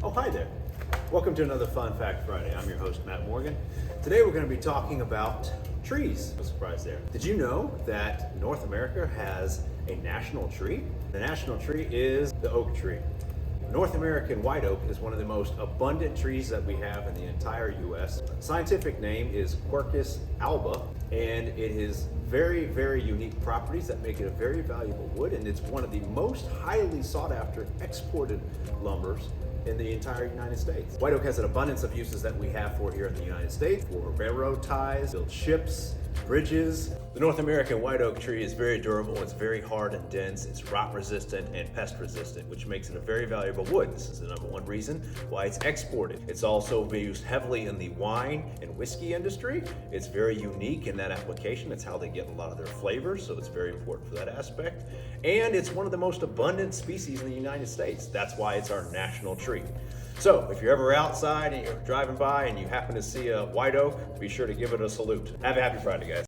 Oh, hi there. Welcome to another Fun Fact Friday. I'm your host, Matt Morgan. Today we're going to be talking about trees. No surprise there. Did you know that North America has a national tree? The national tree is the oak tree. North American white oak is one of the most abundant trees that we have in the entire U.S. Scientific name is Quercus alba, and it is very, very unique properties that make it a very valuable wood, and it's one of the most highly sought after exported lumbers in the entire United States. White oak has an abundance of uses that we have for here in the United States, for railroad ties, build ships, bridges. The North American white oak tree is very durable, it's very hard and dense, it's rot resistant and pest resistant, which makes it a very valuable wood. This is the number one reason why it's exported. It's also used heavily in the wine and whiskey industry. It's very unique in that application. It's how they get a lot of their flavors, so it's very important for that aspect. And it's one of the most abundant species in the United States. That's why it's our national tree. So if you're ever outside and you're driving by and you happen to see a white oak, be sure to give it a salute. Have a happy Friday, guys.